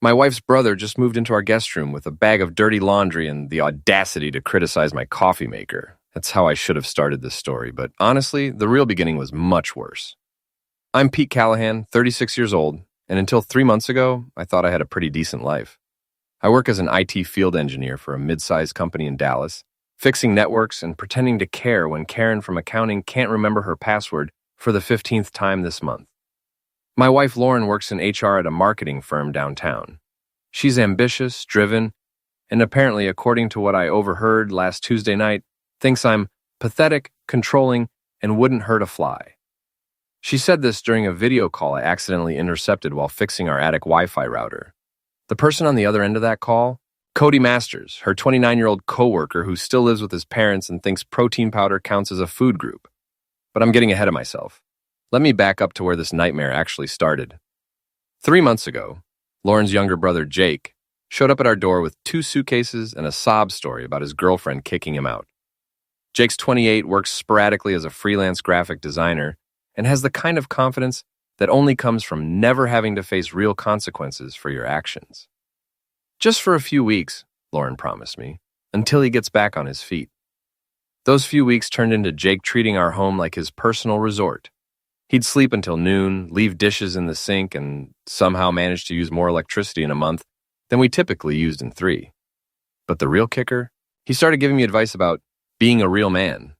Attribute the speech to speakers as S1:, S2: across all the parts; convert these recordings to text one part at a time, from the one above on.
S1: My wife's brother just moved into our guest room with a bag of dirty laundry and the audacity to criticize my coffee maker. That's how I should have started this story, but honestly, the real beginning was much worse. I'm Pete Callahan, 36 years old, and until 3 months ago, I thought I had a pretty decent life. I work as an IT field engineer for a mid-sized company in Dallas, fixing networks and pretending to care when Karen from accounting can't remember her password for the 15th time this month. My wife Lauren works in HR at a marketing firm downtown. She's ambitious, driven, and apparently, according to what I overheard last Tuesday night, thinks I'm pathetic, controlling, and wouldn't hurt a fly. She said this during a video call I accidentally intercepted while fixing our attic Wi-Fi router. The person on the other end of that call? Cody Masters, her 29-year-old coworker who still lives with his parents and thinks protein powder counts as a food group. But I'm getting ahead of myself. Let me back up to where this nightmare actually started. 3 months ago, Lauren's younger brother, Jake, showed up at our door with 2 suitcases and a sob story about his girlfriend kicking him out. Jake's 28, works sporadically as a freelance graphic designer, and has the kind of confidence that only comes from never having to face real consequences for your actions. Just for a few weeks, Lauren promised me, until he gets back on his feet. Those few weeks turned into Jake treating our home like his personal resort. He'd sleep until noon, leave dishes in the sink, and somehow manage to use more electricity in a month than we typically used in 3. But the real kicker? He started giving me advice about being a real man.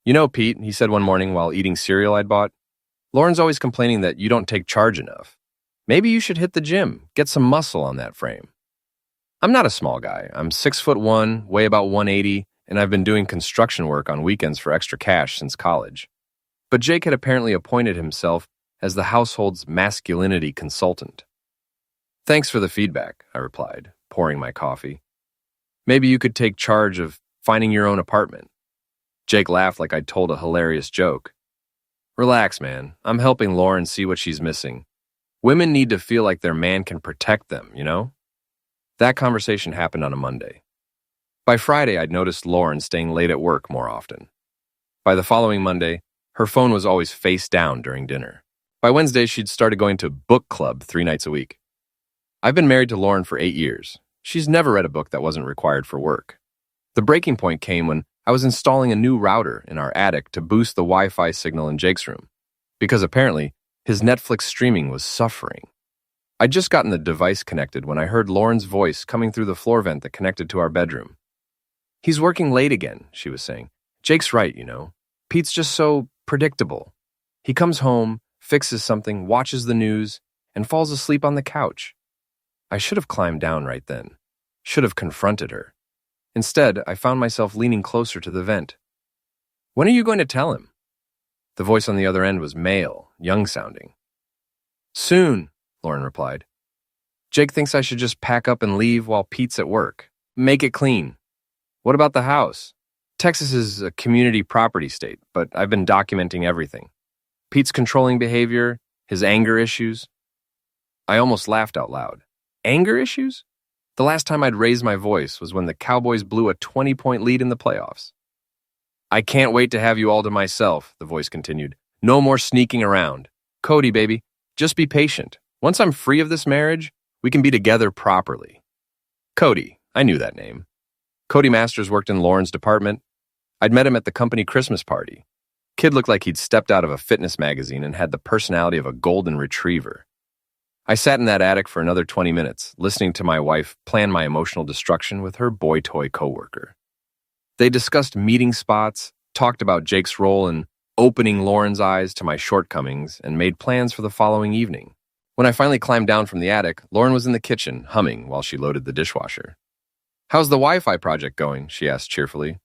S1: You know, Pete, he said one morning while eating cereal I'd bought, Lauren's always complaining that you don't take charge enough. Maybe you should hit the gym, get some muscle on that frame. I'm not a small guy. I'm 6'1", weigh about 180, and I've been doing construction work on weekends for extra cash since college. But Jake had apparently appointed himself as the household's masculinity consultant. Thanks for the feedback, I replied, pouring my coffee. Maybe you could take charge of finding your own apartment. Jake laughed like I'd told a hilarious joke. Relax, man. I'm helping Lauren see what she's missing. Women need to feel like their man can protect them, you know? That conversation happened on a Monday. By Friday, I'd noticed Lauren staying late at work more often. By the following Monday, her phone was always face down during dinner. By Wednesday, she'd started going to book club 3 nights a week. I've been married to Lauren for 8 years. She's never read a book that wasn't required for work. The breaking point came when I was installing a new router in our attic to boost the Wi-Fi signal in Jake's room, because apparently his Netflix streaming was suffering. I'd just gotten the device connected when I heard Lauren's voice coming through the floor vent that connected to our bedroom. He's working late again, she was saying. Jake's right, you know. Pete's just so predictable. He comes home, fixes something, watches the news, and falls asleep on the couch. I should have climbed down right then. Should have confronted her. Instead, I found myself leaning closer to the vent. When are you going to tell him? The voice on the other end was male, young-sounding. Soon, Lauren replied. Jake thinks I should just pack up and leave while Pete's at work. Make it clean. What about the house? Texas is a community property state, but I've been documenting everything. Pete's controlling behavior, his anger issues. I almost laughed out loud. Anger issues? The last time I'd raised my voice was when the Cowboys blew a 20-point lead in the playoffs. I can't wait to have you all to myself, the voice continued. No more sneaking around. Cody, baby, just be patient. Once I'm free of this marriage, we can be together properly. Cody, I knew that name. Cody Masters worked in Lauren's department. I'd met him at the company Christmas party. Kid looked like he'd stepped out of a fitness magazine and had the personality of a golden retriever. I sat in that attic for another 20 minutes, listening to my wife plan my emotional destruction with her boy toy coworker. They discussed meeting spots, talked about Jake's role in opening Lauren's eyes to my shortcomings, and made plans for the following evening. When I finally climbed down from the attic, Lauren was in the kitchen, humming while she loaded the dishwasher. How's the Wi-Fi project going? She asked cheerfully.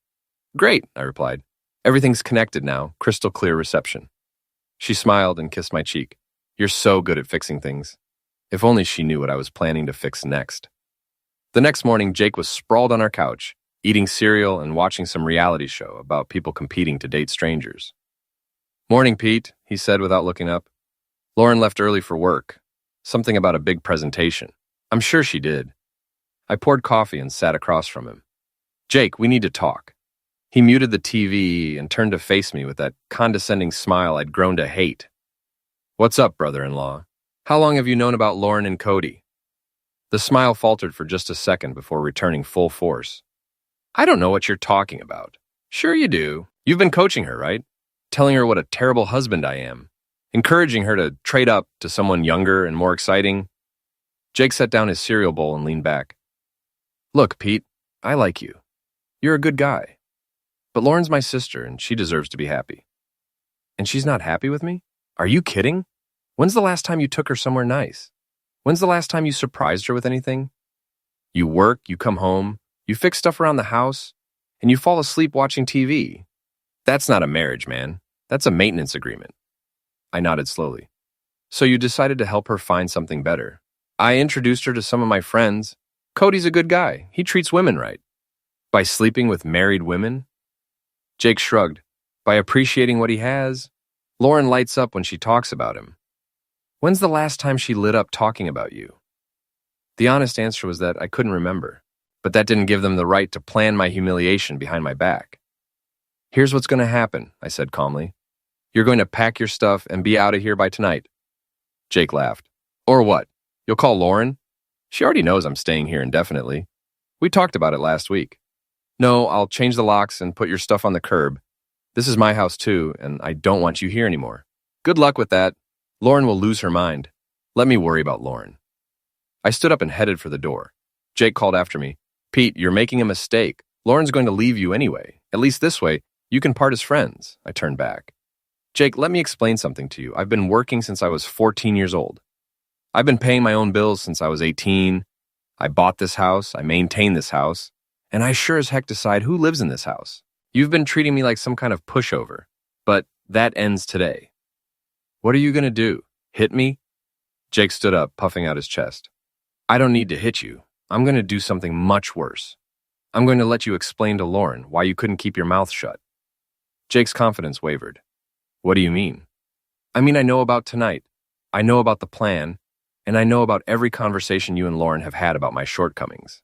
S1: Great, I replied. Everything's connected now, crystal clear reception. She smiled and kissed my cheek. You're so good at fixing things. If only she knew what I was planning to fix next. The next morning, Jake was sprawled on our couch, eating cereal and watching some reality show about people competing to date strangers. Morning, Pete, he said without looking up. Lauren left early for work. Something about a big presentation. I'm sure she did. I poured coffee and sat across from him. Jake, we need to talk. He muted the TV and turned to face me with that condescending smile I'd grown to hate. What's up, brother-in-law? How long have you known about Lauren and Cody? The smile faltered for just a second before returning full force. I don't know what you're talking about. Sure you do. You've been coaching her, right? Telling her what a terrible husband I am. Encouraging her to trade up to someone younger and more exciting. Jake set down his cereal bowl and leaned back. Look, Pete, I like you. You're a good guy. But Lauren's my sister, and she deserves to be happy. And she's not happy with me? Are you kidding? When's the last time you took her somewhere nice? When's the last time you surprised her with anything? You work, you come home, you fix stuff around the house, and you fall asleep watching TV. That's not a marriage, man. That's a maintenance agreement. I nodded slowly. So you decided to help her find something better. I introduced her to some of my friends. Cody's a good guy. He treats women right. By sleeping with married women? Jake shrugged. By appreciating what he has? Lauren lights up when she talks about him. When's the last time she lit up talking about you? The honest answer was that I couldn't remember, but that didn't give them the right to plan my humiliation behind my back. Here's what's going to happen, I said calmly. You're going to pack your stuff and be out of here by tonight. Jake laughed. Or what? You'll call Lauren? She already knows I'm staying here indefinitely. We talked about it last week. No, I'll change the locks and put your stuff on the curb. This is my house too, and I don't want you here anymore. Good luck with that. Lauren will lose her mind. Let me worry about Lauren. I stood up and headed for the door. Jake called after me. Pete, you're making a mistake. Lauren's going to leave you anyway. At least this way, you can part as friends. I turned back. Jake, let me explain something to you. I've been working since I was 14 years old. I've been paying my own bills since I was 18. I bought this house. I maintain this house. And I sure as heck decide who lives in this house. You've been treating me like some kind of pushover. But that ends today. What are you going to do? Hit me? Jake stood up, puffing out his chest. I don't need to hit you. I'm going to do something much worse. I'm going to let you explain to Lauren why you couldn't keep your mouth shut. Jake's confidence wavered. What do you mean? I mean, I know about tonight. I know about the plan. And I know about every conversation you and Lauren have had about my shortcomings.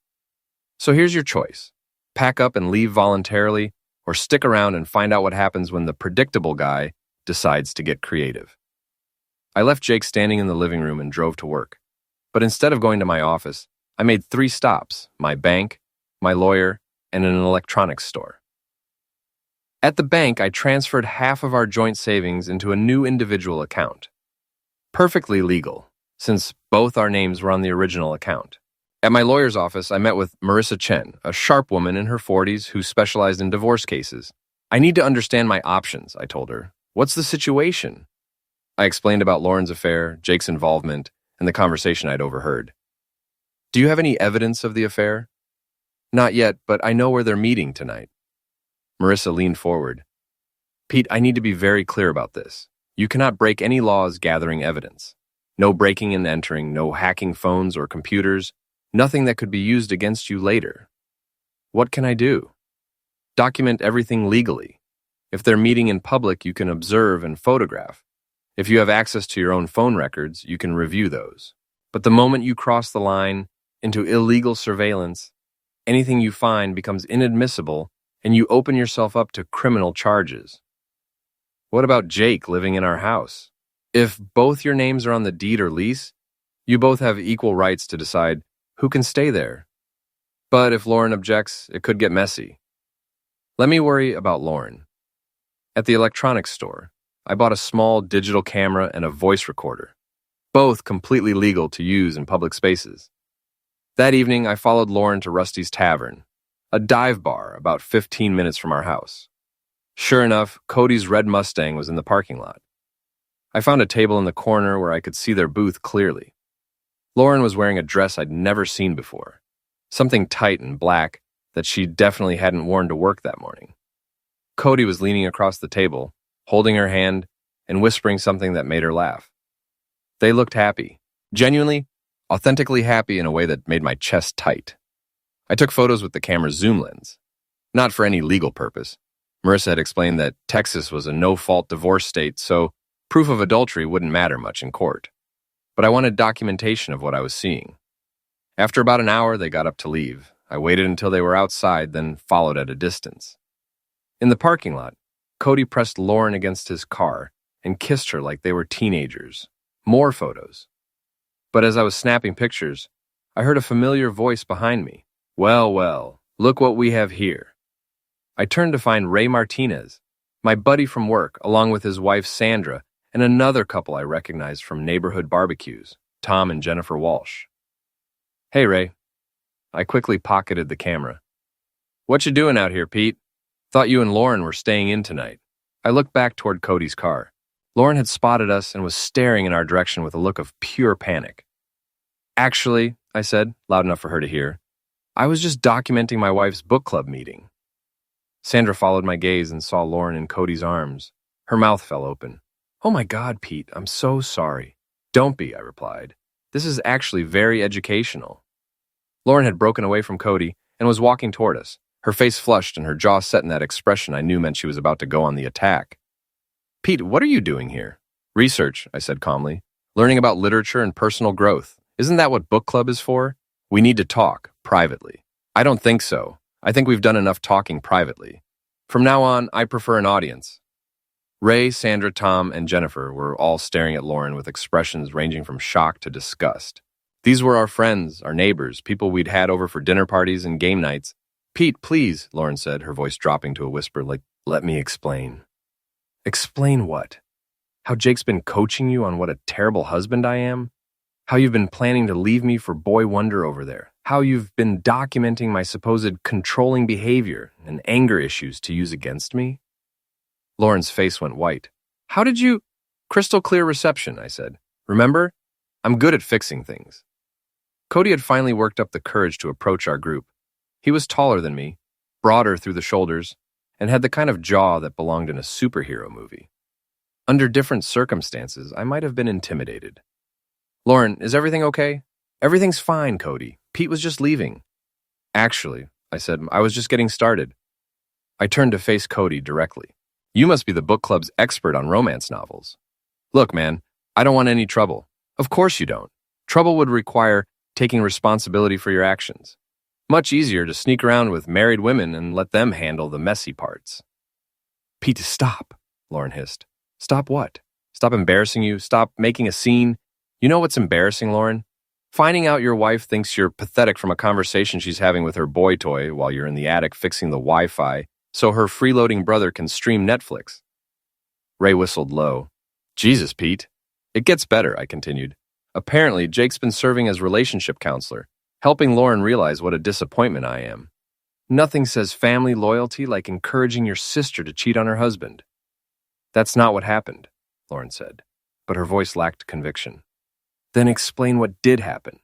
S1: So here's your choice. Pack up and leave voluntarily, or stick around and find out what happens when the predictable guy decides to get creative. I left Jake standing in the living room and drove to work. But instead of going to my office, I made 3 stops: my bank, my lawyer, and an electronics store. At the bank, I transferred half of our joint savings into a new individual account. Perfectly legal, since both our names were on the original account. At my lawyer's office, I met with Marissa Chen, a sharp woman in her 40s who specialized in divorce cases. I need to understand my options, I told her. What's the situation? I explained about Lauren's affair, Jake's involvement, and the conversation I'd overheard. Do you have any evidence of the affair? Not yet, but I know where they're meeting tonight. Marissa leaned forward. Pete, I need to be very clear about this. You cannot break any laws gathering evidence. No breaking and entering, no hacking phones or computers, nothing that could be used against you later. What can I do? Document everything legally. If they're meeting in public, you can observe and photograph. If you have access to your own phone records, you can review those. But the moment you cross the line into illegal surveillance, anything you find becomes inadmissible and you open yourself up to criminal charges. What about Jake living in our house? If both your names are on the deed or lease, you both have equal rights to decide who can stay there. But if Lauren objects, it could get messy. Let me worry about Lauren. At the electronics store, I bought a small digital camera and a voice recorder, both completely legal to use in public spaces. That evening, I followed Lauren to Rusty's Tavern, a dive bar about 15 minutes from our house. Sure enough, Cody's red Mustang was in the parking lot. I found a table in the corner where I could see their booth clearly. Lauren was wearing a dress I'd never seen before, something tight and black that she definitely hadn't worn to work that morning. Cody was leaning across the table, holding her hand and whispering something that made her laugh. They looked happy, genuinely, authentically happy in a way that made my chest tight. I took photos with the camera's zoom lens, not for any legal purpose. Marissa had explained that Texas was a no-fault divorce state, so proof of adultery wouldn't matter much in court. But I wanted documentation of what I was seeing. After about an hour, they got up to leave. I waited until they were outside, then followed at a distance. In the parking lot, Cody pressed Lauren against his car and kissed her like they were teenagers. More photos. But as I was snapping pictures, I heard a familiar voice behind me. Well, well, look what we have here. I turned to find Ray Martinez, my buddy from work, along with his wife Sandra, and another couple I recognized from neighborhood barbecues, Tom and Jennifer Walsh. Hey, Ray. I quickly pocketed the camera. What you doing out here, Pete? Thought you and Lauren were staying in tonight. I looked back toward Cody's car. Lauren had spotted us and was staring in our direction with a look of pure panic. Actually, I said, loud enough for her to hear, I was just documenting my wife's book club meeting. Sandra followed my gaze and saw Lauren in Cody's arms. Her mouth fell open. Oh my God, Pete, I'm so sorry. Don't be, I replied. This is actually very educational. Lauren had broken away from Cody and was walking toward us, her face flushed and her jaw set in that expression I knew meant she was about to go on the attack. Pete, what are you doing here? Research, I said calmly. Learning about literature and personal growth. Isn't that what book club is for? We need to talk, privately. I don't think so. I think we've done enough talking privately. From now on, I prefer an audience. Ray, Sandra, Tom, and Jennifer were all staring at Lauren with expressions ranging from shock to disgust. These were our friends, our neighbors, people we'd had over for dinner parties and game nights. Pete, please, Lauren said, her voice dropping to a whisper like, let me explain. Explain what? How Jake's been coaching you on what a terrible husband I am? How you've been planning to leave me for Boy Wonder over there? How you've been documenting my supposed controlling behavior and anger issues to use against me? Lauren's face went white. How did you? Crystal clear reception, I said. Remember? I'm good at fixing things. Cody had finally worked up the courage to approach our group. He was taller than me, broader through the shoulders, and had the kind of jaw that belonged in a superhero movie. Under different circumstances, I might have been intimidated. Lauren, is everything okay? Everything's fine, Cody. Pete was just leaving. Actually, I said, I was just getting started. I turned to face Cody directly. You must be the book club's expert on romance novels. Look, man, I don't want any trouble. Of course you don't. Trouble would require taking responsibility for your actions. Much easier to sneak around with married women and let them handle the messy parts. Pete, stop, Lauren hissed. Stop what? Stop embarrassing you? Stop making a scene? You know what's embarrassing, Lauren? Finding out your wife thinks you're pathetic from a conversation she's having with her boy toy while you're in the attic fixing the Wi-Fi so her freeloading brother can stream Netflix. Ray whistled low. Jesus, Pete. It gets better, I continued. Apparently, Jake's been serving as relationship counselor, helping Lauren realize what a disappointment I am. Nothing says family loyalty like encouraging your sister to cheat on her husband. That's not what happened, Lauren said, but her voice lacked conviction. Then explain what did happen.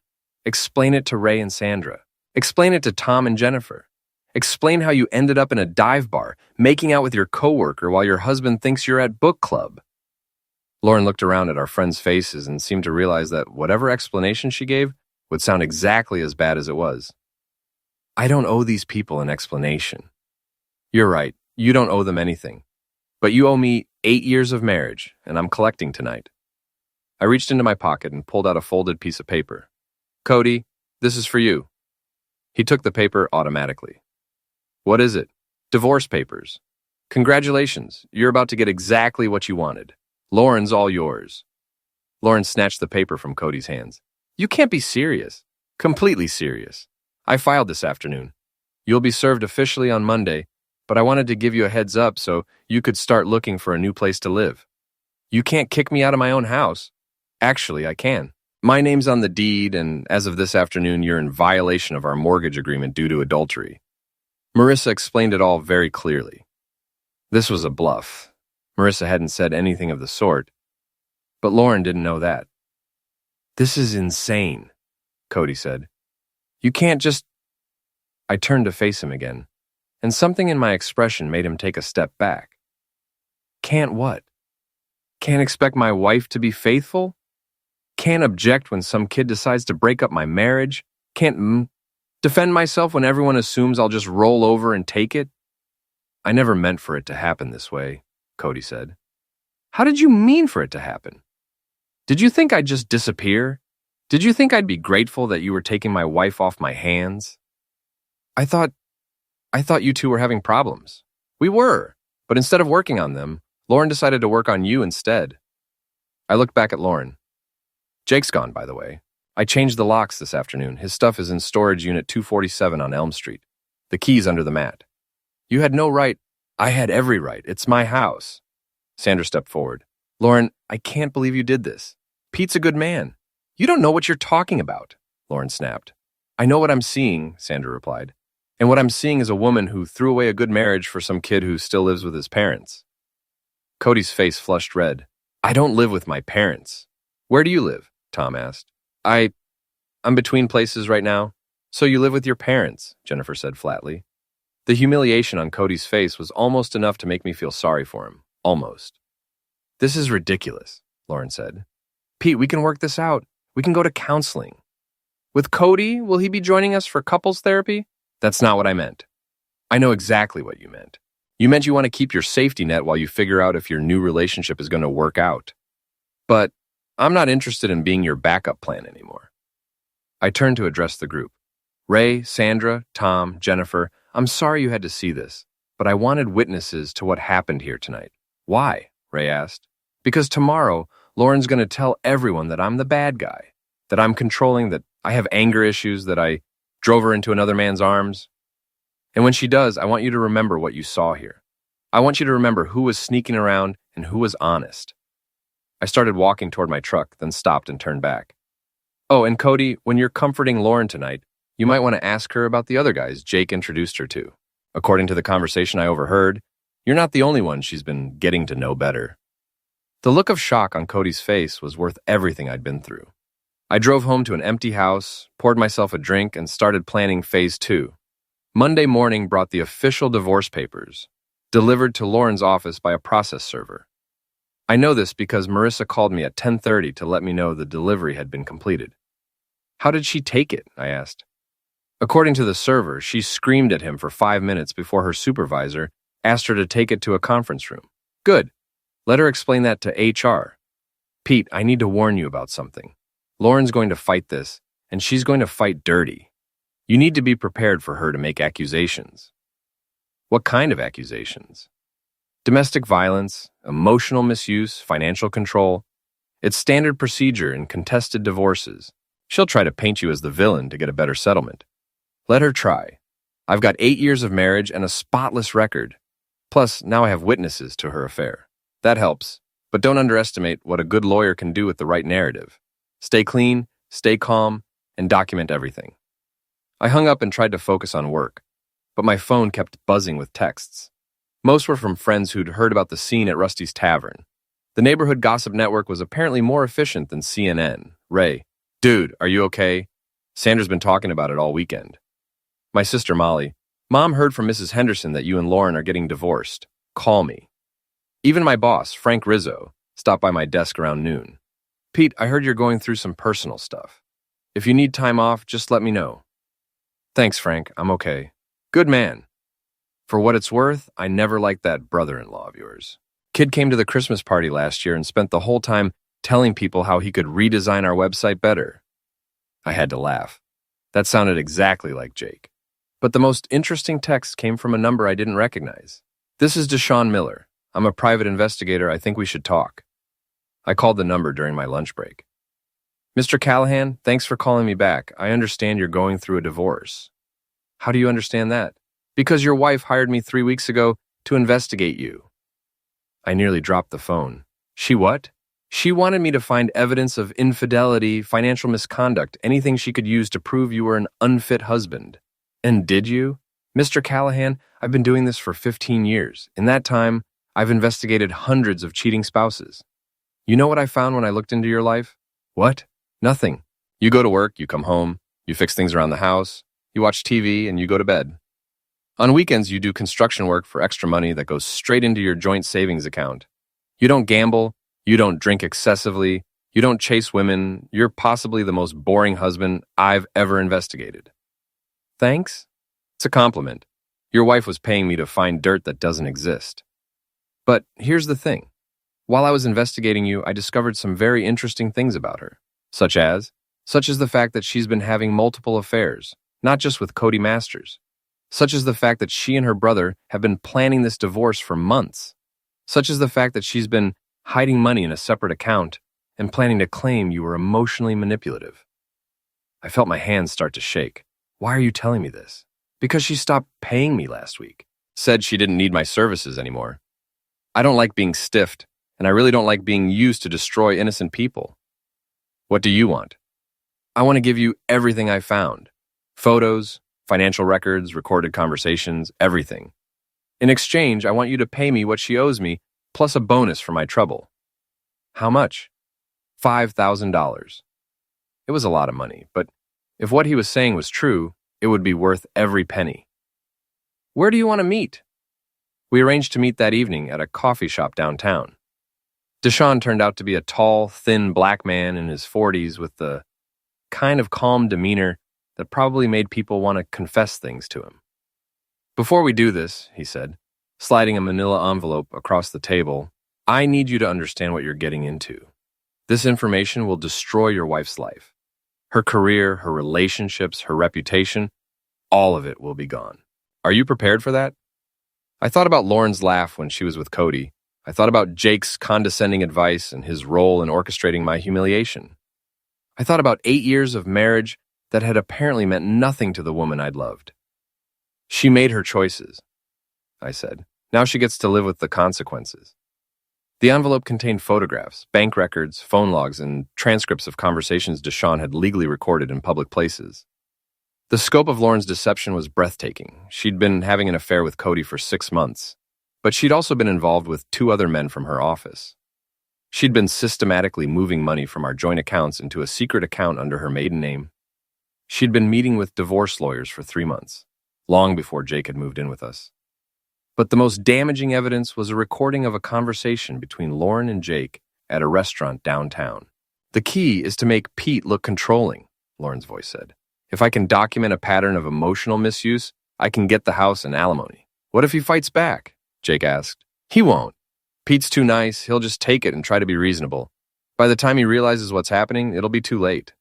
S1: Explain it to Ray and Sandra. Explain it to Tom and Jennifer. Explain how you ended up in a dive bar, making out with your coworker while your husband thinks you're at book club. Lauren looked around at our friends' faces and seemed to realize that whatever explanation she gave would sound exactly as bad as it was. I don't owe these people an explanation. You're right, you don't owe them anything. But you owe me 8 years of marriage, and I'm collecting tonight. I reached into my pocket and pulled out a folded piece of paper. Cody, this is for you. He took the paper automatically. What is it? Divorce papers. Congratulations, you're about to get exactly what you wanted. Lauren's all yours. Lauren snatched the paper from Cody's hands. You can't be serious. Completely serious. I filed this afternoon. You'll be served officially on Monday, but I wanted to give you a heads up so you could start looking for a new place to live. You can't kick me out of my own house. Actually, I can. My name's on the deed, and as of this afternoon, you're in violation of our mortgage agreement due to adultery. Marissa explained it all very clearly. This was a bluff. Marissa hadn't said anything of the sort, but Lauren didn't know that. This is insane, Cody said. You can't just... I turned to face him again, and something in my expression made him take a step back. Can't what? Can't expect my wife to be faithful? Can't object when some kid decides to break up my marriage? Can't defend myself when everyone assumes I'll just roll over and take it? I never meant for it to happen this way, Cody said. How did you mean for it to happen? Did you think I'd just disappear? Did you think I'd be grateful that you were taking my wife off my hands? I thought you two were having problems. We were, but instead of working on them, Lauren decided to work on you instead. I looked back at Lauren. Jake's gone, by the way. I changed the locks this afternoon. His stuff is in storage unit 247 on Elm Street. The key's under the mat. You had no right. I had every right. It's my house. Sandra stepped forward. Lauren, I can't believe you did this. Pete's a good man. You don't know what you're talking about, Lauren snapped. I know what I'm seeing, Sandra replied. And what I'm seeing is a woman who threw away a good marriage for some kid who still lives with his parents. Cody's face flushed red. I don't live with my parents. Where do you live? Tom asked. I'm between places right now. So you live with your parents, Jennifer said flatly. The humiliation on Cody's face was almost enough to make me feel sorry for him. Almost. This is ridiculous, Lauren said. Pete, we can work this out. We can go to counseling. With Cody, will he be joining us for couples therapy? That's not what I meant. I know exactly what you meant. You meant you want to keep your safety net while you figure out if your new relationship is going to work out. But I'm not interested in being your backup plan anymore. I turned to address the group. Ray, Sandra, Tom, Jennifer, I'm sorry you had to see this, but I wanted witnesses to what happened here tonight. Why? Ray asked. Because tomorrow, Lauren's going to tell everyone that I'm the bad guy, that I'm controlling, that I have anger issues, that I drove her into another man's arms. And when she does, I want you to remember what you saw here. I want you to remember who was sneaking around and who was honest. I started walking toward my truck, then stopped and turned back. Oh, and Cody, when you're comforting Lauren tonight, you might want to ask her about the other guys Jake introduced her to. According to the conversation I overheard, you're not the only one she's been getting to know better. The look of shock on Cody's face was worth everything I'd been through. I drove home to an empty house, poured myself a drink, and started planning phase 2. Monday morning brought the official divorce papers, delivered to Lauren's office by a process server. I know this because Marissa called me at 10:30 to let me know the delivery had been completed. How did she take it? I asked. According to the server, she screamed at him for 5 minutes before her supervisor asked her to take it to a conference room. Good. Let her explain that to HR. Pete, I need to warn you about something. Lauren's going to fight this, and she's going to fight dirty. You need to be prepared for her to make accusations. What kind of accusations? Domestic violence, emotional misuse, financial control. It's standard procedure in contested divorces. She'll try to paint you as the villain to get a better settlement. Let her try. I've got 8 years of marriage and a spotless record. Plus, now I have witnesses to her affair. That helps, but don't underestimate what a good lawyer can do with the right narrative. Stay clean, stay calm, and document everything. I hung up and tried to focus on work, but my phone kept buzzing with texts. Most were from friends who'd heard about the scene at Rusty's Tavern. The neighborhood gossip network was apparently more efficient than CNN. Ray, dude, are you okay? Sandra's been talking about it all weekend. My sister Molly, Mom heard from Mrs. Henderson that you and Lauren are getting divorced. Call me. Even my boss, Frank Rizzo, stopped by my desk around noon. Pete, I heard you're going through some personal stuff. If you need time off, just let me know. Thanks, Frank. I'm okay. Good man. For what it's worth, I never liked that brother-in-law of yours. Kid came to the Christmas party last year and spent the whole time telling people how he could redesign our website better. I had to laugh. That sounded exactly like Jake. But the most interesting text came from a number I didn't recognize. This is Deshaun Miller. I'm a private investigator. I think we should talk. I called the number during my lunch break. Mr. Callahan, thanks for calling me back. I understand you're going through a divorce. How do you understand that? Because your wife hired me 3 weeks ago to investigate you. I nearly dropped the phone. She what? She wanted me to find evidence of infidelity, financial misconduct, anything she could use to prove you were an unfit husband. And did you? Mr. Callahan, I've been doing this for 15 years. In that time, I've investigated hundreds of cheating spouses. You know what I found when I looked into your life? What? Nothing. You go to work, you come home, you fix things around the house, you watch TV, and you go to bed. On weekends, you do construction work for extra money that goes straight into your joint savings account. You don't gamble, you don't drink excessively, you don't chase women, you're possibly the most boring husband I've ever investigated. Thanks? It's a compliment. Your wife was paying me to find dirt that doesn't exist. But here's the thing. While I was investigating you, I discovered some very interesting things about her, such as the fact that she's been having multiple affairs, not just with Cody Masters, such as the fact that she and her brother have been planning this divorce for months, such as the fact that she's been hiding money in a separate account and planning to claim you were emotionally manipulative. I felt my hands start to shake. Why are you telling me this? Because she stopped paying me last week. Said she didn't need my services anymore. I don't like being stiffed, and I really don't like being used to destroy innocent people. What do you want? I want to give you everything I found. Photos, financial records, recorded conversations, everything. In exchange, I want you to pay me what she owes me, plus a bonus for my trouble. How much? $5,000. It was a lot of money, but if what he was saying was true, it would be worth every penny. Where do you want to meet? We arranged to meet that evening at a coffee shop downtown. Deshaun turned out to be a tall, thin black man in his 40s with the kind of calm demeanor that probably made people want to confess things to him. Before we do this, he said, sliding a manila envelope across the table, I need you to understand what you're getting into. This information will destroy your wife's life. Her career, her relationships, her reputation, all of it will be gone. Are you prepared for that? I thought about Lauren's laugh when she was with Cody. I thought about Jake's condescending advice and his role in orchestrating my humiliation. I thought about 8 years of marriage that had apparently meant nothing to the woman I'd loved. She made her choices, I said. Now she gets to live with the consequences. The envelope contained photographs, bank records, phone logs, and transcripts of conversations Deshaun had legally recorded in public places. The scope of Lauren's deception was breathtaking. She'd been having an affair with Cody for 6 months, but she'd also been involved with 2 other men from her office. She'd been systematically moving money from our joint accounts into a secret account under her maiden name. She'd been meeting with divorce lawyers for 3 months, long before Jake had moved in with us. But the most damaging evidence was a recording of a conversation between Lauren and Jake at a restaurant downtown. The key is to make Pete look controlling, Lauren's voice said. If I can document a pattern of emotional misuse, I can get the house and alimony. What if he fights back? Jake asked. He won't. Pete's too nice. He'll just take it and try to be reasonable. By the time he realizes what's happening, it'll be too late.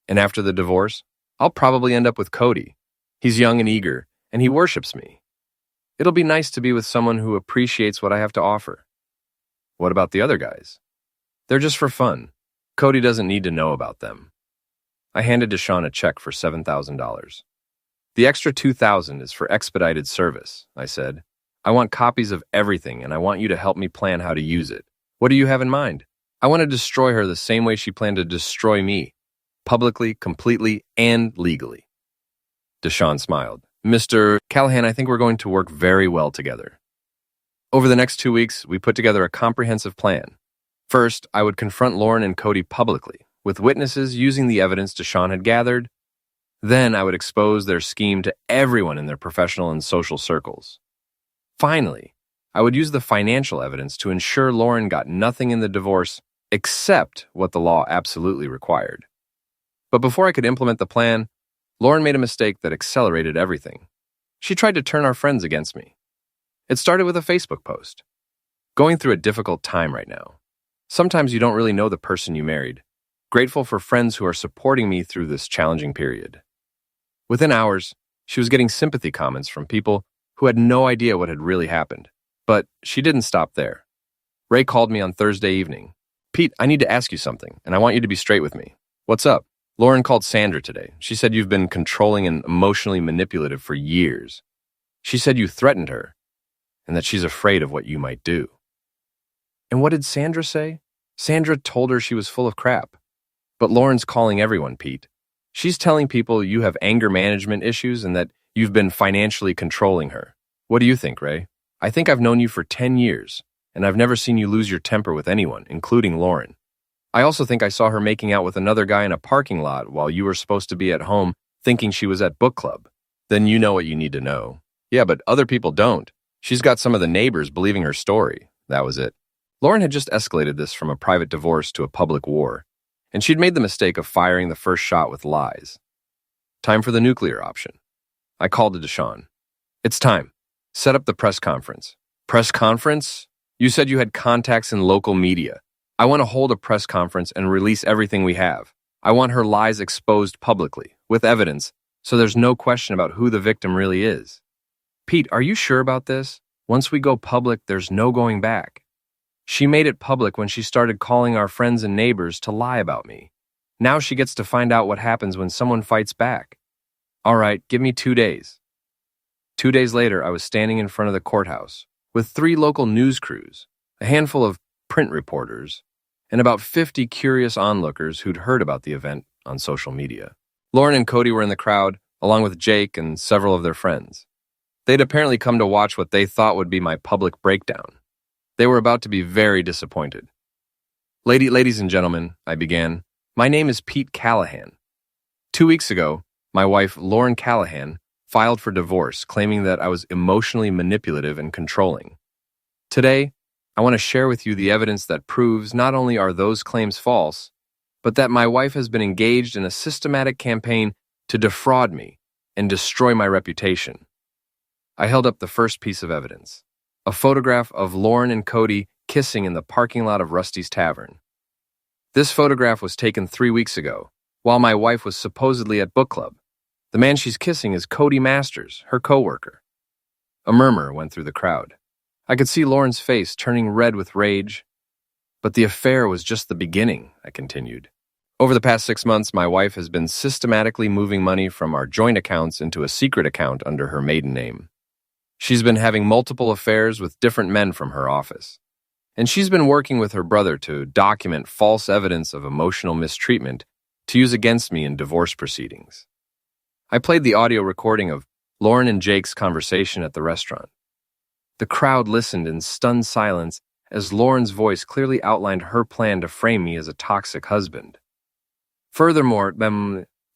S1: And after the divorce, I'll probably end up with Cody. He's young and eager, and he worships me. It'll be nice to be with someone who appreciates what I have to offer. What about the other guys? They're just for fun. Cody doesn't need to know about them. I handed Deshaun a check for $7,000. The extra $2,000 is for expedited service, I said. I want copies of everything, and I want you to help me plan how to use it. What do you have in mind? I want to destroy her the same way she planned to destroy me. Publicly, completely, and legally. Deshaun smiled. Mr. Callahan, I think we're going to work very well together. Over the next 2 weeks, we put together a comprehensive plan. First, I would confront Lauren and Cody publicly, with witnesses using the evidence Deshaun had gathered. Then I would expose their scheme to everyone in their professional and social circles. Finally, I would use the financial evidence to ensure Lauren got nothing in the divorce except what the law absolutely required. But before I could implement the plan, Lauren made a mistake that accelerated everything. She tried to turn our friends against me. It started with a Facebook post. Going through a difficult time right now. Sometimes you don't really know the person you married. Grateful for friends who are supporting me through this challenging period. Within hours, she was getting sympathy comments from people who had no idea what had really happened. But she didn't stop there. Ray called me on Thursday evening. Pete, I need to ask you something, and I want you to be straight with me. What's up? Lauren called Sandra today. She said you've been controlling and emotionally manipulative for years. She said you threatened her, and that she's afraid of what you might do. And what did Sandra say? Sandra told her she was full of crap. But Lauren's calling everyone, Pete. She's telling people you have anger management issues and that you've been financially controlling her. What do you think, Ray? I think I've known you for 10 years, and I've never seen you lose your temper with anyone, including Lauren. I also think I saw her making out with another guy in a parking lot while you were supposed to be at home thinking she was at book club. Then you know what you need to know. Yeah, but other people don't. She's got some of the neighbors believing her story. That was it. Lauren had just escalated this from a private divorce to a public war, and she'd made the mistake of firing the first shot with lies. Time for the nuclear option. I called to Deshaun. It's time. Set up the press conference. Press conference? You said you had contacts in local media. I want to hold a press conference and release everything we have. I want her lies exposed publicly, with evidence, so there's no question about who the victim really is. Pete, are you sure about this? Once we go public, there's no going back. She made it public when she started calling our friends and neighbors to lie about me. Now she gets to find out what happens when someone fights back. All right, give me 2 days. 2 days later, I was standing in front of the courthouse with 3 local news crews, a handful of print reporters, and about 50 curious onlookers who'd heard about the event on social media. Lauren and Cody were in the crowd, along with Jake and several of their friends. They'd apparently come to watch what they thought would be my public breakdown. They were about to be very disappointed. Ladies and gentlemen, I began, my name is Pete Callahan. 2 weeks ago, my wife, Lauren Callahan, filed for divorce, claiming that I was emotionally manipulative and controlling. Today, I want to share with you the evidence that proves not only are those claims false, but that my wife has been engaged in a systematic campaign to defraud me and destroy my reputation. I held up the first piece of evidence, a photograph of Lauren and Cody kissing in the parking lot of Rusty's Tavern. This photograph was taken 3 weeks ago, while my wife was supposedly at book club. The man she's kissing is Cody Masters, her coworker. A murmur went through the crowd. I could see Lauren's face turning red with rage. But the affair was just the beginning, I continued. Over the past 6 months, my wife has been systematically moving money from our joint accounts into a secret account under her maiden name. She's been having multiple affairs with different men from her office. And she's been working with her brother to document false evidence of emotional mistreatment to use against me in divorce proceedings. I played the audio recording of Lauren and Jake's conversation at the restaurant. The crowd listened in stunned silence as Lauren's voice clearly outlined her plan to frame me as a toxic husband. Furthermore,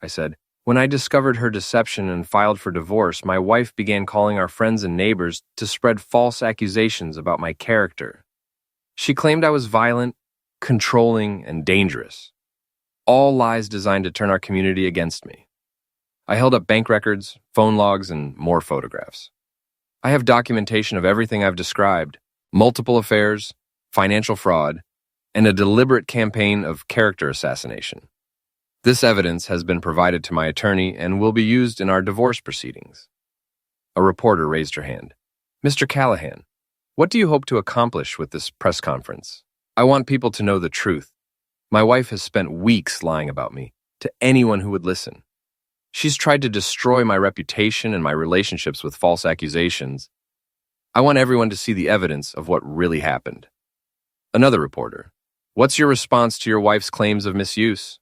S1: I said, when I discovered her deception and filed for divorce, my wife began calling our friends and neighbors to spread false accusations about my character. She claimed I was violent, controlling, and dangerous. All lies designed to turn our community against me. I held up bank records, phone logs, and more photographs. I have documentation of everything I've described, multiple affairs, financial fraud, and a deliberate campaign of character assassination. This evidence has been provided to my attorney and will be used in our divorce proceedings. A reporter raised her hand. Mr. Callahan, what do you hope to accomplish with this press conference? I want people to know the truth. My wife has spent weeks lying about me to anyone who would listen. She's tried to destroy my reputation and my relationships with false accusations. I want everyone to see the evidence of what really happened. Another reporter. What's your response to your wife's claims of misuse?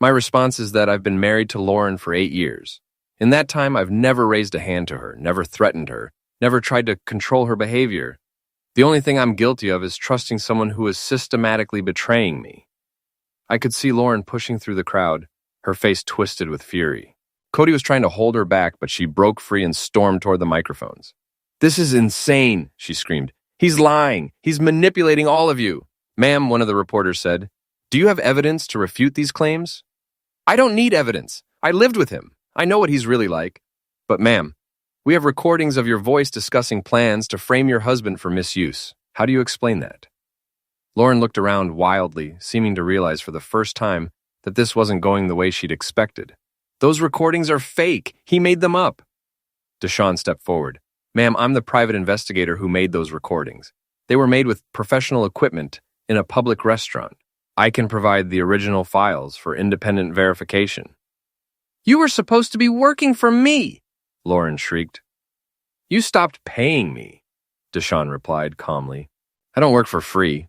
S1: My response is that I've been married to Lauren for 8 years. In that time, I've never raised a hand to her, never threatened her, never tried to control her behavior. The only thing I'm guilty of is trusting someone who is systematically betraying me. I could see Lauren pushing through the crowd, her face twisted with fury. Cody was trying to hold her back, but she broke free and stormed toward the microphones. This is insane, she screamed. He's lying. He's manipulating all of you. Ma'am, one of the reporters said, do you have evidence to refute these claims? I don't need evidence. I lived with him. I know what he's really like. But ma'am, we have recordings of your voice discussing plans to frame your husband for misuse. How do you explain that? Lauren looked around wildly, seeming to realize for the first time that this wasn't going the way she'd expected. Those recordings are fake. He made them up. Deshawn stepped forward. Ma'am, I'm the private investigator who made those recordings. They were made with professional equipment in a public restaurant. I can provide the original files for independent verification. You were supposed to be working for me, Lauren shrieked. You stopped paying me, Deshawn replied calmly. I don't work for free.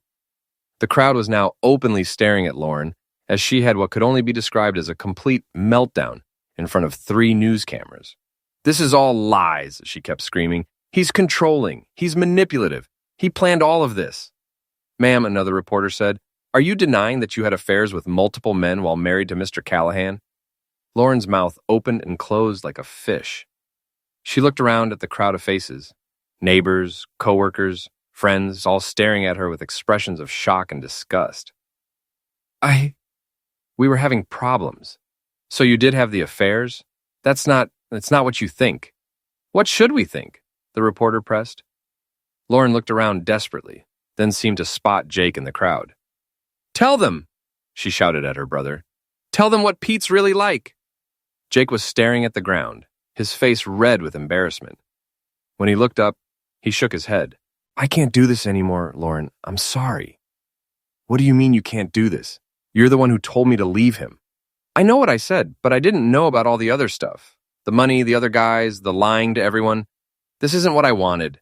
S1: The crowd was now openly staring at Lauren as she had what could only be described as a complete meltdown in front of 3 news cameras. This is all lies, she kept screaming. He's controlling. He's manipulative. He planned all of this. Ma'am, another reporter said, are you denying that you had affairs with multiple men while married to Mr. Callahan? Lauren's mouth opened and closed like a fish. She looked around at the crowd of faces, neighbors, coworkers, friends, all staring at her with expressions of shock and disgust. We were having problems. So you did have the affairs? That's not what you think. What should we think? The reporter pressed. Lauren looked around desperately, then seemed to spot Jake in the crowd. Tell them, she shouted at her brother. Tell them what Pete's really like. Jake was staring at the ground, his face red with embarrassment. When he looked up, he shook his head. I can't do this anymore, Lauren. I'm sorry. What do you mean you can't do this? You're the one who told me to leave him. I know what I said, but I didn't know about all the other stuff. The money, the other guys, the lying to everyone. This isn't what I wanted.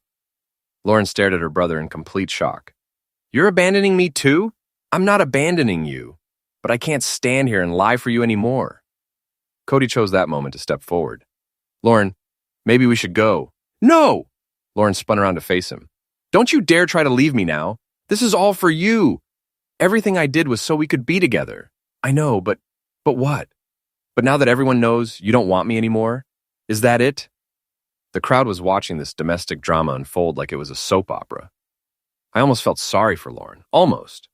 S1: Lauren stared at her brother in complete shock. You're abandoning me too? I'm not abandoning you, but I can't stand here and lie for you anymore. Cody chose that moment to step forward. Lauren, maybe we should go. No! Lauren spun around to face him. Don't you dare try to leave me now. This is all for you. Everything I did was so we could be together. I know, but what? But now that everyone knows you don't want me anymore, is that it? The crowd was watching this domestic drama unfold like it was a soap opera. I almost felt sorry for Lauren. Almost.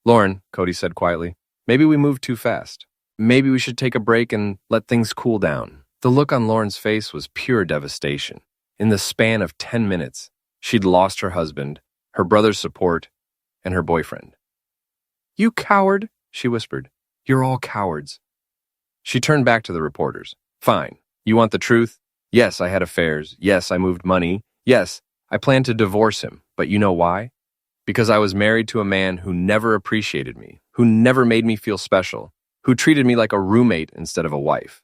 S1: Lauren, Cody said quietly, maybe we moved too fast. Maybe we should take a break and let things cool down. The look on Lauren's face was pure devastation. In the span of 10 minutes, she'd lost her husband, her brother's support, and her boyfriend. You coward, she whispered. You're all cowards. She turned back to the reporters. Fine. You want the truth? Yes, I had affairs. Yes, I moved money. Yes, I planned to divorce him. But you know why? Because I was married to a man who never appreciated me, who never made me feel special, who treated me like a roommate instead of a wife.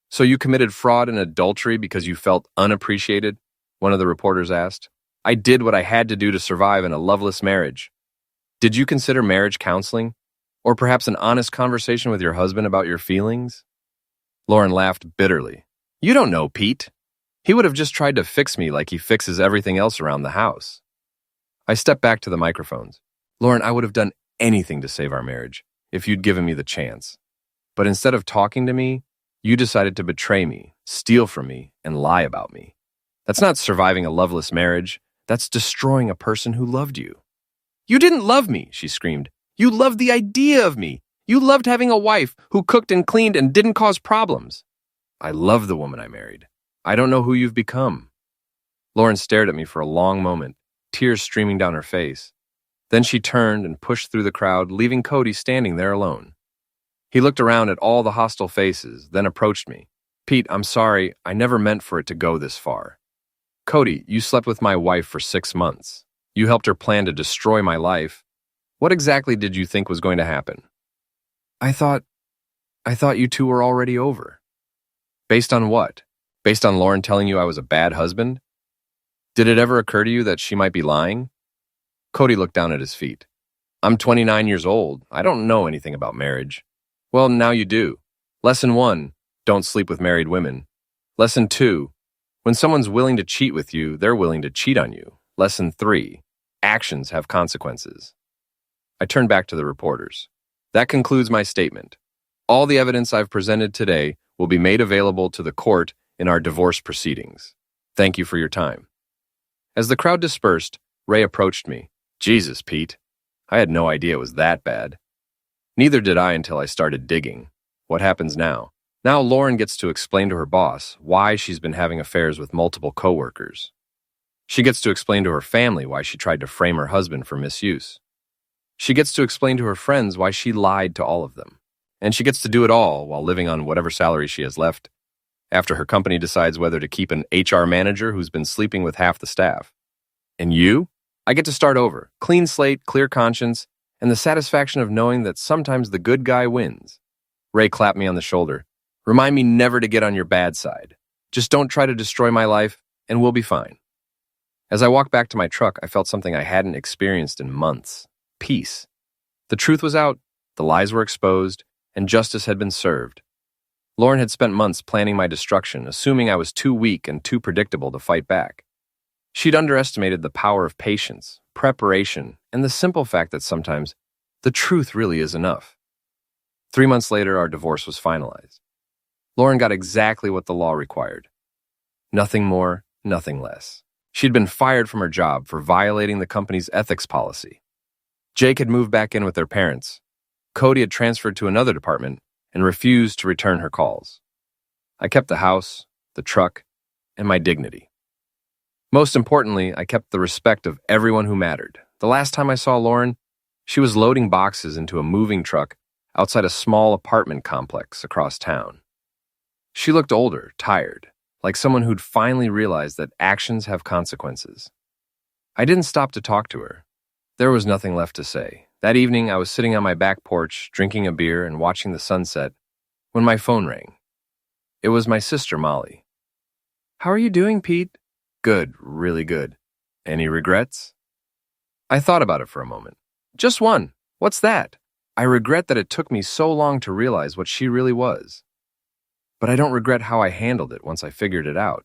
S1: So you committed fraud and adultery because you felt unappreciated? One of the reporters asked. I did what I had to do to survive in a loveless marriage. Did you consider marriage counseling? Or perhaps an honest conversation with your husband about your feelings? Lauren laughed bitterly. You don't know Pete. He would have just tried to fix me like he fixes everything else around the house. I stepped back to the microphones. Lauren, I would have done anything to save our marriage if you'd given me the chance. But instead of talking to me, you decided to betray me, steal from me, and lie about me. That's not surviving a loveless marriage. That's destroying a person who loved you. You didn't love me, she screamed. You loved the idea of me. You loved having a wife who cooked and cleaned and didn't cause problems. I love the woman I married. I don't know who you've become. Lauren stared at me for a long moment, tears streaming down her face. Then she turned and pushed through the crowd, leaving Cody standing there alone. He looked around at all the hostile faces, then approached me. Pete, I'm sorry. I never meant for it to go this far. Cody, you slept with my wife for 6 months. You helped her plan to destroy my life. What exactly did you think was going to happen? I thought you two were already over. Based on what? Based on Lauren telling you I was a bad husband? Did it ever occur to you that she might be lying? Cody looked down at his feet. I'm 29 years old. I don't know anything about marriage. Well, now you do. Lesson 1, don't sleep with married women. Lesson 2, when someone's willing to cheat with you, they're willing to cheat on you. Lesson 3, actions have consequences. I turned back to the reporters. That concludes my statement. All the evidence I've presented today will be made available to the court in our divorce proceedings. Thank you for your time. As the crowd dispersed, Ray approached me. Jesus, Pete. I had no idea it was that bad. Neither did I until I started digging. What happens now? Now Lauren gets to explain to her boss why she's been having affairs with multiple coworkers. She gets to explain to her family why she tried to frame her husband for misuse. She gets to explain to her friends why she lied to all of them. And she gets to do it all while living on whatever salary she has left, after her company decides whether to keep an HR manager who's been sleeping with half the staff. And you? I get to start over, clean slate, clear conscience, and the satisfaction of knowing that sometimes the good guy wins. Ray clapped me on the shoulder. Remind me never to get on your bad side. Just don't try to destroy my life, and we'll be fine. As I walked back to my truck, I felt something I hadn't experienced in months. Peace. The truth was out, the lies were exposed, and justice had been served. Lauren had spent months planning my destruction, assuming I was too weak and too predictable to fight back. She'd underestimated the power of patience, preparation, and the simple fact that sometimes the truth really is enough. 3 months later, our divorce was finalized. Lauren got exactly what the law required. Nothing more, nothing less. She'd been fired from her job for violating the company's ethics policy. Jake had moved back in with their parents. Cody had transferred to another department and refused to return her calls. I kept the house, the truck, and my dignity. Most importantly, I kept the respect of everyone who mattered. The last time I saw Lauren, she was loading boxes into a moving truck outside a small apartment complex across town. She looked older, tired, like someone who'd finally realized that actions have consequences. I didn't stop to talk to her. There was nothing left to say, That evening, I was sitting on my back porch, drinking a beer and watching the sunset, when my phone rang. It was my sister, Molly. How are you doing, Pete? Good, really good. Any regrets? I thought about it for a moment. Just one. What's that? I regret that it took me so long to realize what she really was. But I don't regret how I handled it once I figured it out.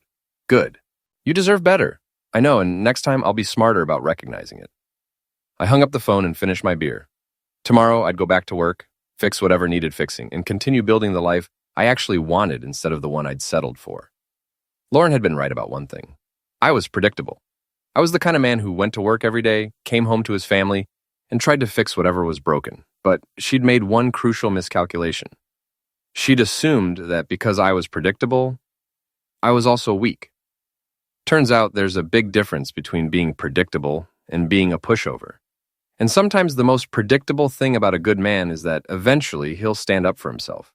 S1: Good. You deserve better. I know, and next time I'll be smarter about recognizing it. I hung up the phone and finished my beer. Tomorrow, I'd go back to work, fix whatever needed fixing, and continue building the life I actually wanted instead of the one I'd settled for. Lauren had been right about one thing. I was predictable. I was the kind of man who went to work every day, came home to his family, and tried to fix whatever was broken. But she'd made one crucial miscalculation. She'd assumed that because I was predictable, I was also weak. Turns out there's a big difference between being predictable and being a pushover. And sometimes the most predictable thing about a good man is that eventually he'll stand up for himself.